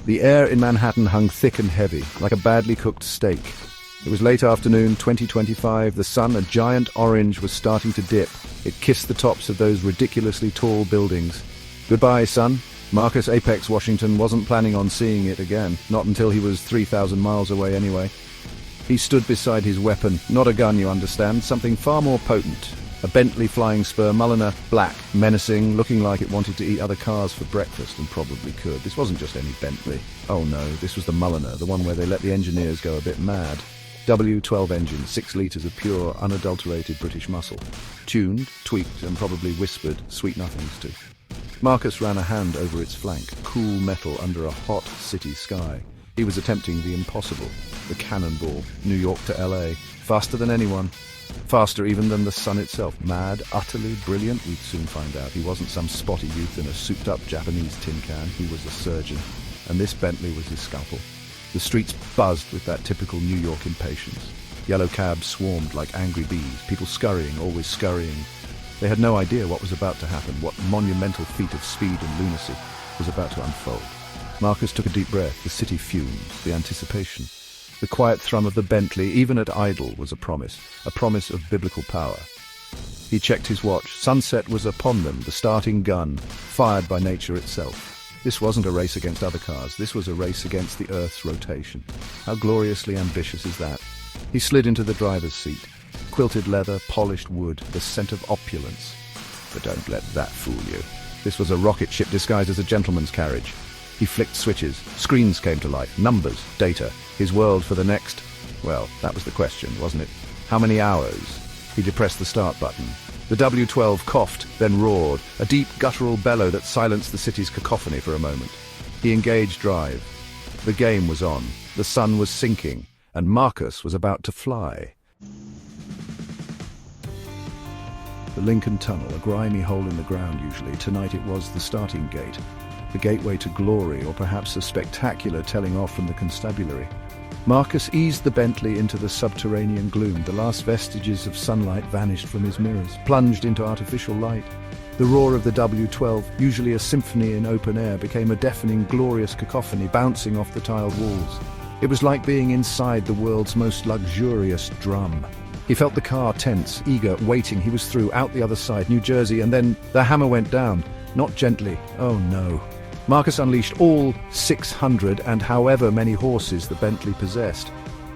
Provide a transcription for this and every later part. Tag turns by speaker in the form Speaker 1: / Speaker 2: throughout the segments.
Speaker 1: The air in Manhattan hung thick and heavy, like a badly cooked steak. It was late afternoon, 2025. The sun, a giant orange, was starting to dip. It kissed the tops of those ridiculously tall buildings. Goodbye, sun. Marcus Apex Washington wasn't planning on seeing it again, not until he was 3,000 miles away anyway. He stood beside his weapon, not a gun, you understand, something far more potent. A Bentley flying spur Mulliner, black, menacing, looking like it wanted to eat other cars for breakfast, and probably could. This wasn't just any Bentley. Oh no, this was the Mulliner, the one where they let the engineers go a bit mad. W12 engine, 6 litres of pure, unadulterated British muscle. Tuned, tweaked, and probably whispered sweet nothings to. Marcus ran a hand over its flank, cool metal under a hot city sky. He was attempting the impossible, the Cannonball, New York to LA, faster than anyone. Faster even than the sun itself. Mad, utterly brilliant, we'd soon find out. He wasn't some spotty youth in a souped-up Japanese tin can. He was a surgeon, and this Bentley was his scalpel. The streets buzzed with that typical New York impatience. Yellow cabs swarmed like angry bees, people scurrying, always scurrying. They had no idea what was about to happen, what monumental feat of speed and lunacy was about to unfold. Marcus took a deep breath. The city fumed, the anticipation. The quiet thrum of the Bentley, even at idle, was a promise of biblical power. He checked his watch. Sunset was upon them, the starting gun, fired by nature itself. This wasn't a race against other cars, this was a race against the Earth's rotation. How gloriously ambitious is that? He slid into the driver's seat. Quilted leather, polished wood, the scent of opulence. But don't let that fool you. This was a rocket ship disguised as a gentleman's carriage. He flicked switches. Screens came to life. Numbers, data. His world for the next... Well, that was the question, wasn't it? How many hours? He depressed the start button. The W12 coughed, then roared, a deep guttural bellow that silenced the city's cacophony for a moment. He engaged drive. The game was on. The sun was sinking, and Marcus was about to fly. The Lincoln Tunnel, a grimy hole in the ground usually. Tonight it was the starting gate. The gateway to glory, or perhaps a spectacular telling off from the constabulary. Marcus eased the Bentley into the subterranean gloom. The last vestiges of sunlight vanished from his mirrors, plunged into artificial light. The roar of the W12, usually a symphony in open air, became a deafening, glorious cacophony bouncing off the tiled walls. It was like being inside the world's most luxurious drum. He felt the car tense, eager, waiting. He was through, out the other side, New Jersey, and then the hammer went down. Not gently. Oh no. Marcus unleashed all 600 and however many horses the Bentley possessed.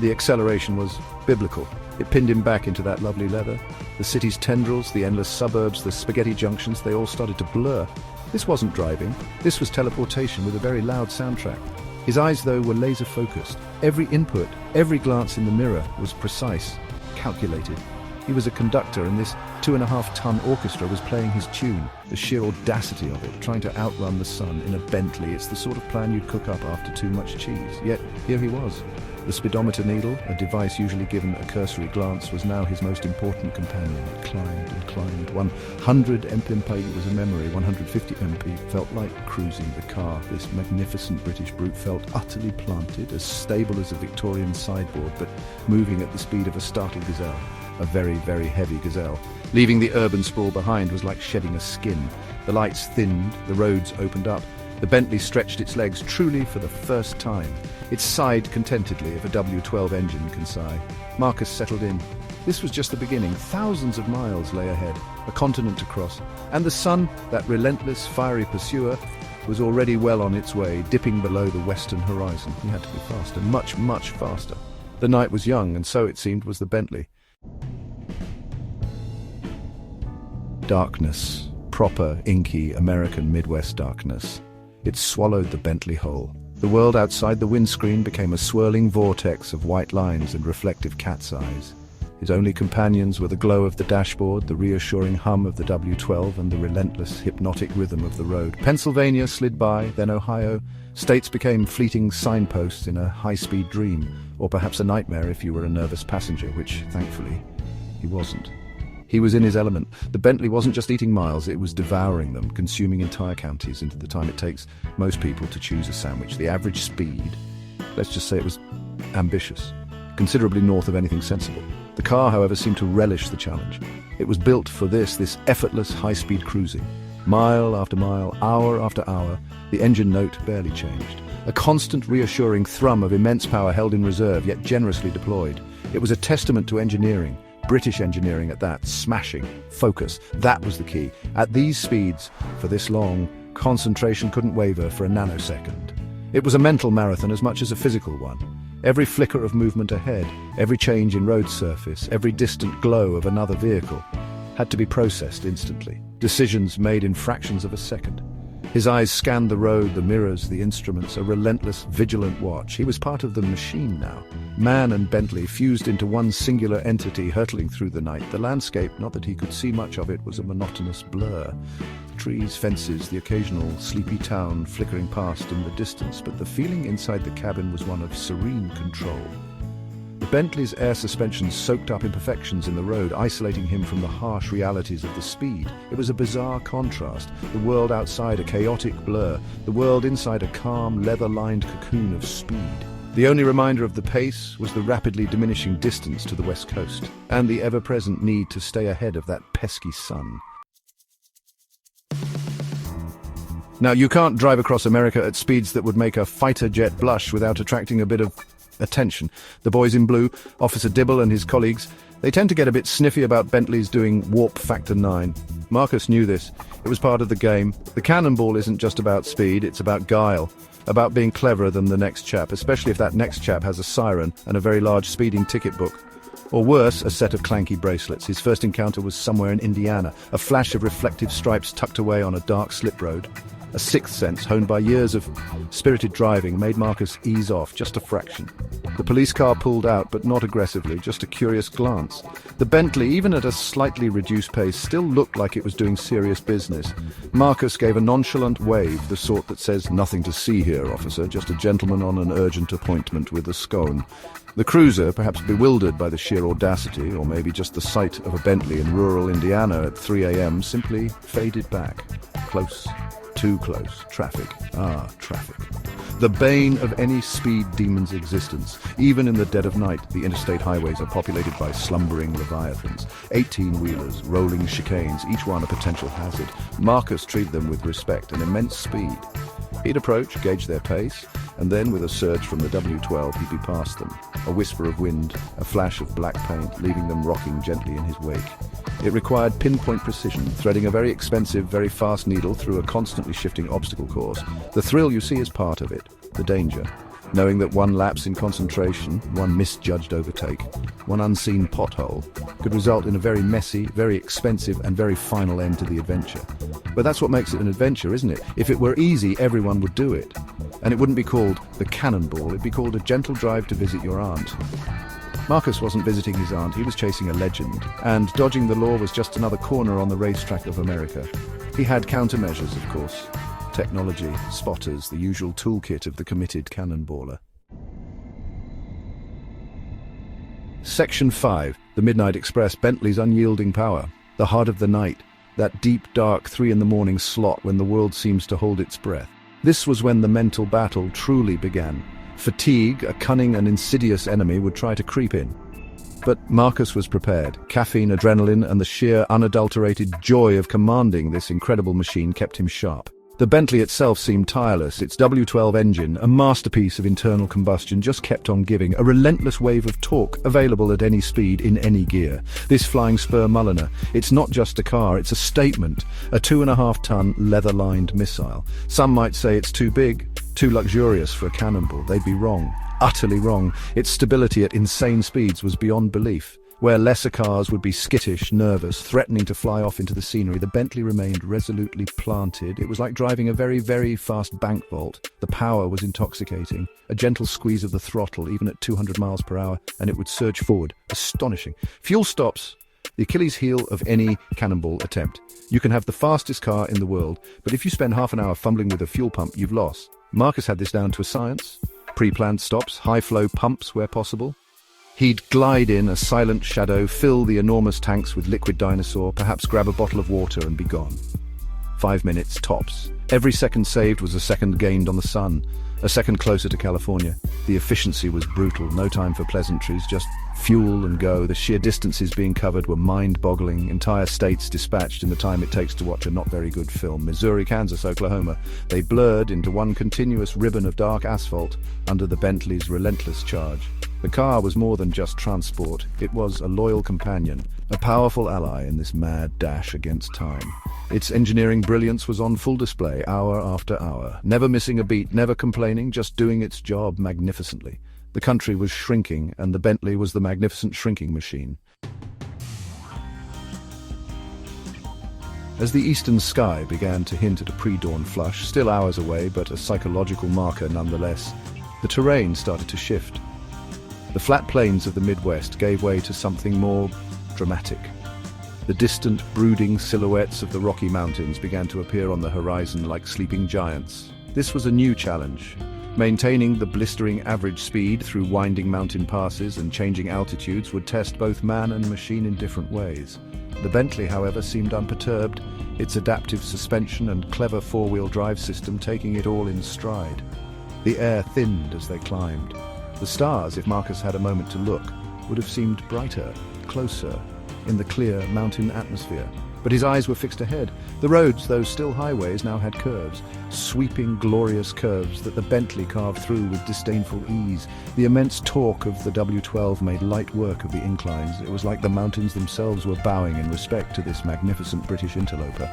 Speaker 1: The acceleration was biblical. It pinned him back into that lovely leather. The city's tendrils, the endless suburbs, the spaghetti junctions, they all started to blur. This wasn't driving. This was teleportation with a very loud soundtrack. His eyes, though, were laser-focused. Every input, every glance in the mirror was precise, calculated. He was a conductor, and this 2.5-ton orchestra was playing his tune. The sheer audacity of it, trying to outrun the sun in a Bentley. It's the sort of plan you'd cook up after too much cheese. Yet, here he was. The speedometer needle, a device usually given a cursory glance, was now his most important companion. It climbed and climbed. 100 mph was a memory. 150 mph felt like cruising. The car, this magnificent British brute, felt utterly planted, as stable as a Victorian sideboard, but moving at the speed of a startled gazelle. A very, very heavy gazelle. Leaving the urban sprawl behind was like shedding a skin. The lights thinned, the roads opened up. The Bentley stretched its legs truly for the first time. It sighed contentedly, if a W12 engine can sigh. Marcus settled in. This was just the beginning. Thousands of miles lay ahead, a continent to cross. And the sun, that relentless, fiery pursuer, was already well on its way, dipping below the western horizon. He had to be faster, much, much faster. The night was young, and so, it seemed, was the Bentley. Darkness. Proper, inky, American Midwest darkness. It swallowed the Bentley whole. The world outside the windscreen became a swirling vortex of white lines and reflective cat's eyes. His only companions were the glow of the dashboard, the reassuring hum of the W12, and the relentless, hypnotic rhythm of the road. Pennsylvania slid by, then Ohio. States became fleeting signposts in a high-speed dream, or perhaps a nightmare if you were a nervous passenger, which, thankfully, he wasn't. He was in his element. The Bentley wasn't just eating miles, it was devouring them, consuming entire counties into the time it takes most people to choose a sandwich. The average speed, let's just say it was ambitious, considerably north of anything sensible. The car, however, seemed to relish the challenge. It was built for this effortless high-speed cruising. Mile after mile, hour after hour, the engine note barely changed. A constant reassuring thrum of immense power held in reserve, yet generously deployed. It was a testament to engineering, British engineering at that. Smashing, focus, that was the key. At these speeds, for this long, concentration couldn't waver for a nanosecond. It was a mental marathon as much as a physical one. Every flicker of movement ahead, every change in road surface, every distant glow of another vehicle had to be processed instantly. Decisions made in fractions of a second. His eyes scanned the road, the mirrors, the instruments, a relentless, vigilant watch. He was part of the machine now. Man and Bentley fused into one singular entity hurtling through the night. The landscape, not that he could see much of it, was a monotonous blur. Trees, fences, the occasional sleepy town flickering past in the distance, but the feeling inside the cabin was one of serene control. The Bentley's air suspension soaked up imperfections in the road, isolating him from the harsh realities of the speed. It was a bizarre contrast, the world outside a chaotic blur, the world inside a calm, leather-lined cocoon of speed. The only reminder of the pace was the rapidly diminishing distance to the west coast, and the ever-present need to stay ahead of that pesky sun. Now, you can't drive across America at speeds that would make a fighter jet blush without attracting a bit of attention. The boys in blue, Officer Dibble and his colleagues, they tend to get a bit sniffy about Bentleys doing warp factor 9. Marcus knew this. It was part of the game. The Cannonball isn't just about speed, it's about guile, about being cleverer than the next chap, especially if that next chap has a siren and a very large speeding ticket book. Or worse, a set of clanky bracelets. His first encounter was somewhere in Indiana, a flash of reflective stripes tucked away on a dark slip road. A sixth sense, honed by years of spirited driving, made Marcus ease off just a fraction. The police car pulled out, but not aggressively, just a curious glance. The Bentley, even at a slightly reduced pace, still looked like it was doing serious business. Marcus gave a nonchalant wave, the sort that says, "Nothing to see here, officer, just a gentleman on an urgent appointment with a scone." The cruiser, perhaps bewildered by the sheer audacity, or maybe just the sight of a Bentley in rural Indiana at 3 a.m., simply faded back. Close. Too close. Traffic. Traffic. The bane of any speed demon's existence. Even in the dead of night, the interstate highways are populated by slumbering leviathans. 18-wheelers, rolling chicanes, each one a potential hazard. Marcus treated them with respect and immense speed. He'd approach, gauge their pace, and then with a surge from the W12 he'd be past them. A whisper of wind, a flash of black paint, leaving them rocking gently in his wake. It required pinpoint precision, threading a very expensive, very fast needle through a constantly shifting obstacle course. The thrill you see is part of it, the danger. Knowing that one lapse in concentration, one misjudged overtake, one unseen pothole, could result in a very messy, very expensive, and very final end to the adventure. But that's what makes it an adventure, isn't it? If it were easy, everyone would do it. And it wouldn't be called the Cannonball, it'd be called a gentle drive to visit your aunt. Marcus wasn't visiting his aunt, he was chasing a legend, and dodging the law was just another corner on the racetrack of America. He had countermeasures, of course. Technology, spotters, the usual toolkit of the committed cannonballer. Section 5, the Midnight Express, Bentley's unyielding power. The heart of the night, that deep, dark 3 a.m. slot when the world seems to hold its breath. This was when the mental battle truly began. Fatigue, a cunning and insidious enemy, would try to creep in. But Marcus was prepared. Caffeine, adrenaline, and the sheer, unadulterated joy of commanding this incredible machine kept him sharp. The Bentley itself seemed tireless. Its W12 engine, a masterpiece of internal combustion, just kept on giving, a relentless wave of torque available at any speed in any gear. This flying spur Mulliner, it's not just a car, it's a statement, a 2.5-ton leather-lined missile. Some might say it's too big, too luxurious for a cannonball. They'd be wrong, utterly wrong. Its stability at insane speeds was beyond belief. Where lesser cars would be skittish, nervous, threatening to fly off into the scenery, the Bentley remained resolutely planted. It was like driving a very, very fast bank vault. The power was intoxicating. A gentle squeeze of the throttle, even at 200 miles per hour, and it would surge forward. Astonishing. Fuel stops, the Achilles heel of any cannonball attempt. You can have the fastest car in the world, but if you spend half an hour fumbling with a fuel pump, you've lost. Marcus had this down to a science. Pre-planned stops, high-flow pumps where possible. He'd glide in, a silent shadow, fill the enormous tanks with liquid dinosaur, perhaps grab a bottle of water and be gone. 5 minutes tops. Every second saved was a second gained on the sun, a second closer to California. The efficiency was brutal, no time for pleasantries, just fuel and go. The sheer distances being covered were mind-boggling. Entire states dispatched in the time it takes to watch a not very good film. Missouri, Kansas, Oklahoma. They blurred into one continuous ribbon of dark asphalt under the Bentley's relentless charge. The car was more than just transport. It was a loyal companion, a powerful ally in this mad dash against time. Its engineering brilliance was on full display hour after hour, never missing a beat, never complaining, just doing its job magnificently. The country was shrinking, and the Bentley was the magnificent shrinking machine. As the eastern sky began to hint at a pre-dawn flush, still hours away, but a psychological marker nonetheless, the terrain started to shift. The flat plains of the Midwest gave way to something more dramatic. The distant, brooding silhouettes of the Rocky Mountains began to appear on the horizon like sleeping giants. This was a new challenge. Maintaining the blistering average speed through winding mountain passes and changing altitudes would test both man and machine in different ways. The Bentley, however, seemed unperturbed, its adaptive suspension and clever four-wheel drive system taking it all in stride. The air thinned as they climbed. The stars, if Marcus had a moment to look, would have seemed brighter, closer, in the clear mountain atmosphere. But his eyes were fixed ahead. The roads, though still highways, now had curves, sweeping, glorious curves that the Bentley carved through with disdainful ease. The immense torque of the W12 made light work of the inclines. It was like the mountains themselves were bowing in respect to this magnificent British interloper.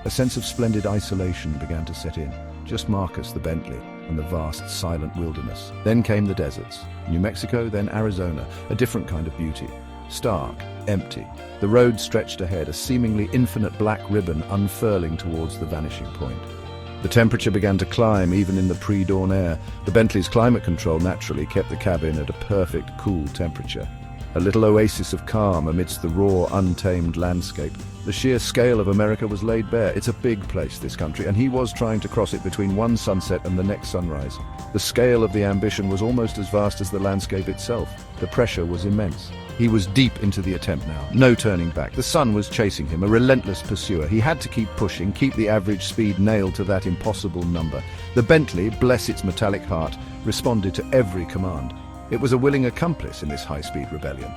Speaker 1: A sense of splendid isolation began to set in. Just Marcus, the Bentley, and the vast, silent wilderness. Then came the deserts. New Mexico, then Arizona, a different kind of beauty. Stark, empty. The road stretched ahead, a seemingly infinite black ribbon unfurling towards the vanishing point. The temperature began to climb, even in the pre-dawn air. The Bentley's climate control naturally kept the cabin at a perfect, cool temperature. A little oasis of calm amidst the raw, untamed landscape. The sheer scale of America was laid bare. It's a big place, this country, and he was trying to cross it between one sunset and the next sunrise. The scale of the ambition was almost as vast as the landscape itself. The pressure was immense. He was deep into the attempt now, no turning back. The sun was chasing him, a relentless pursuer. He had to keep pushing, keep the average speed nailed to that impossible number. The Bentley, bless its metallic heart, responded to every command. It was a willing accomplice in this high-speed rebellion.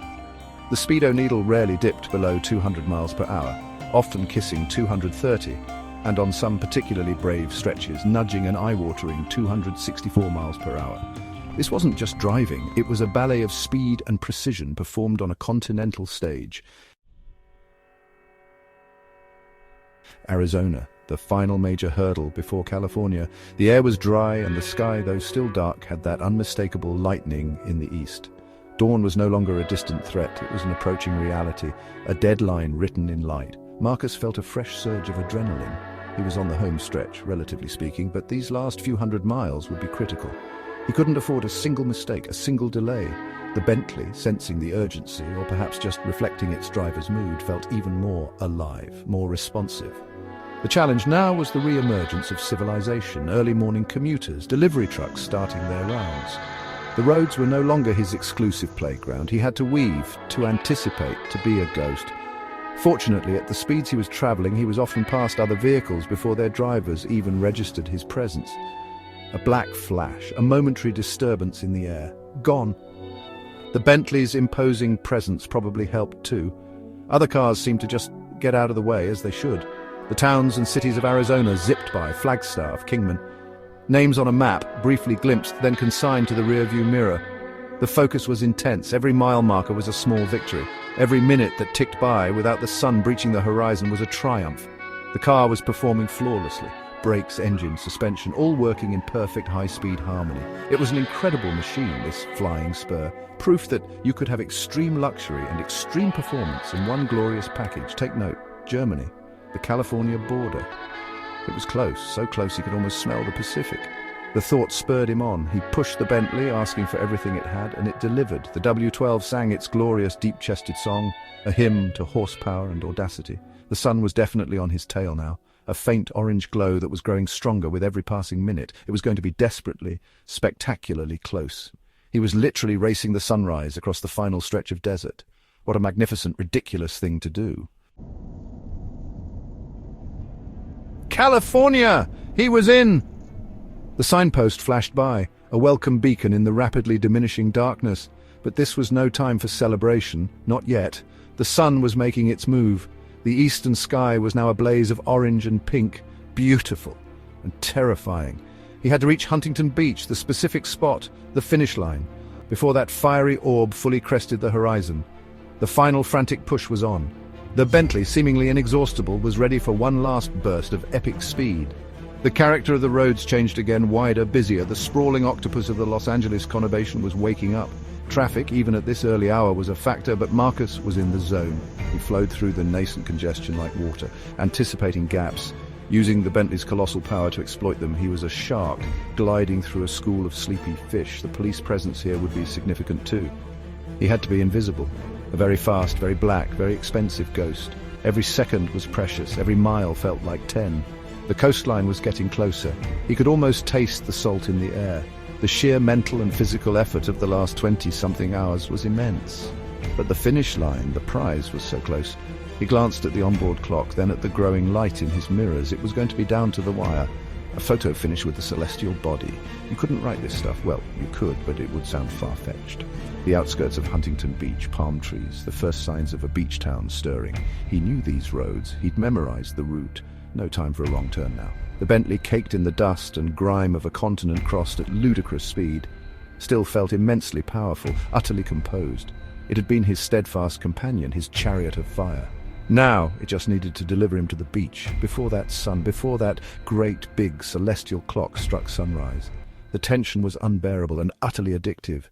Speaker 1: The speedo needle rarely dipped below 200 miles per hour, often kissing 230, and on some particularly brave stretches, nudging an eye-watering 264 miles per hour. This wasn't just driving, it was a ballet of speed and precision performed on a continental stage. Arizona, the final major hurdle before California. The air was dry and the sky, though still dark, had that unmistakable lightning in the east. Dawn was no longer a distant threat, it was an approaching reality, a deadline written in light. Marcus felt a fresh surge of adrenaline. He was on the home stretch, relatively speaking, but these last few hundred miles would be critical. He couldn't afford a single mistake, a single delay. The Bentley, sensing the urgency, or perhaps just reflecting its driver's mood, felt even more alive, more responsive. The challenge now was the re-emergence of civilization, early morning commuters, delivery trucks starting their rounds. The roads were no longer his exclusive playground. He had to weave, to anticipate, to be a ghost. Fortunately, at the speeds he was traveling, he was often past other vehicles before their drivers even registered his presence. A black flash, a momentary disturbance in the air. Gone. The Bentley's imposing presence probably helped too. Other cars seemed to just get out of the way, as they should. The towns and cities of Arizona zipped by, Flagstaff, Kingman. Names on a map, briefly glimpsed, then consigned to the rearview mirror. The focus was intense. Every mile marker was a small victory. Every minute that ticked by without the sun breaching the horizon was a triumph. The car was performing flawlessly. Brakes, engine, suspension, all working in perfect high-speed harmony. It was an incredible machine, this flying spur. Proof that you could have extreme luxury and extreme performance in one glorious package. Take note, Germany, the California border. It was close, so close he could almost smell the Pacific. The thought spurred him on. He pushed the Bentley, asking for everything it had, and it delivered. The W12 sang its glorious, deep-chested song, a hymn to horsepower and audacity. The sun was definitely on his tail now, a faint orange glow that was growing stronger with every passing minute. It was going to be desperately, spectacularly close. He was literally racing the sunrise across the final stretch of desert. What a magnificent, ridiculous thing to do. California! He was in! The signpost flashed by, a welcome beacon in the rapidly diminishing darkness. But this was no time for celebration, not yet. The sun was making its move. The eastern sky was now a blaze of orange and pink, beautiful and terrifying. He had to reach Huntington Beach, the specific spot, the finish line, before that fiery orb fully crested the horizon. The final frantic push was on. The Bentley, seemingly inexhaustible, was ready for one last burst of epic speed. The character of the roads changed again, wider, busier. The sprawling octopus of the Los Angeles conurbation was waking up. Traffic, even at this early hour, was a factor, but Marcus was in the zone. He flowed through the nascent congestion like water, anticipating gaps. Using the Bentley's colossal power to exploit them, he was a shark, gliding through a school of sleepy fish. The police presence here would be significant too. He had to be invisible. A very fast, very black, very expensive ghost. Every second was precious, every mile felt like 10. The coastline was getting closer. He could almost taste the salt in the air. The sheer mental and physical effort of the last 20-something hours was immense. But the finish line, the prize, was so close. He glanced at the onboard clock, then at the growing light in his mirrors. It was going to be down to the wire. A photo finish with the celestial body. You couldn't write this stuff. Well, you could, but it would sound far-fetched. The outskirts of Huntington Beach, palm trees, the first signs of a beach town stirring. He knew these roads. He'd memorized the route. No time for a wrong turn now. The Bentley, caked in the dust and grime of a continent crossed at ludicrous speed, still felt immensely powerful, utterly composed. It had been his steadfast companion, his chariot of fire. Now it just needed to deliver him to the beach, before that sun, before that great big celestial clock struck sunrise. The tension was unbearable and utterly addictive.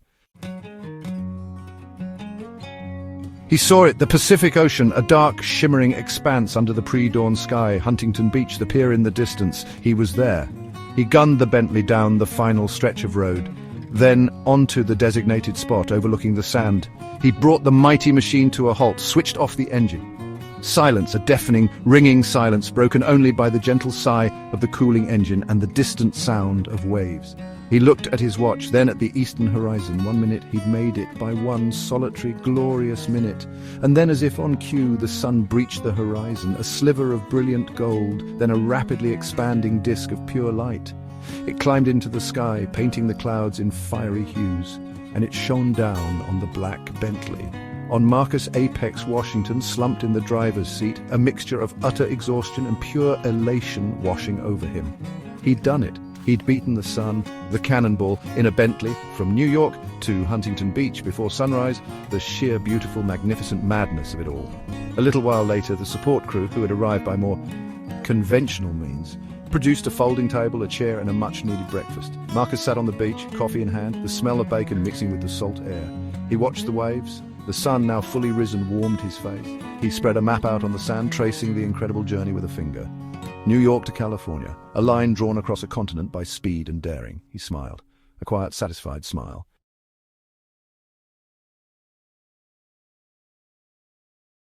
Speaker 1: He saw it, the Pacific Ocean, a dark, shimmering expanse under the pre-dawn sky. Huntington Beach, the pier in the distance. He was there. He gunned the Bentley down the final stretch of road, then onto the designated spot overlooking the sand. He brought the mighty machine to a halt, switched off the engine. Silence, a deafening, ringing silence, broken only by the gentle sigh of the cooling engine and the distant sound of waves. He looked at his watch, then at the eastern horizon. 1 minute he'd made it, by one solitary, glorious minute. And then, as if on cue, the sun breached the horizon, a sliver of brilliant gold, then a rapidly expanding disk of pure light. It climbed into the sky, painting the clouds in fiery hues, and it shone down on the black Bentley. On Marcus Apex Washington, slumped in the driver's seat, a mixture of utter exhaustion and pure elation washing over him. He'd done it. He'd beaten the sun, the Cannonball, in a Bentley, from New York to Huntington Beach before sunrise, the sheer beautiful, magnificent madness of it all. A little while later, the support crew, who had arrived by more conventional means, produced a folding table, a chair, and a much-needed breakfast. Marcus sat on the beach, coffee in hand, the smell of bacon mixing with the salt air. He watched the waves. The sun, now fully risen, warmed his face. He spread a map out on the sand, tracing the incredible journey with a finger. New York to California, a line drawn across a continent by speed and daring. He smiled, a quiet, satisfied smile.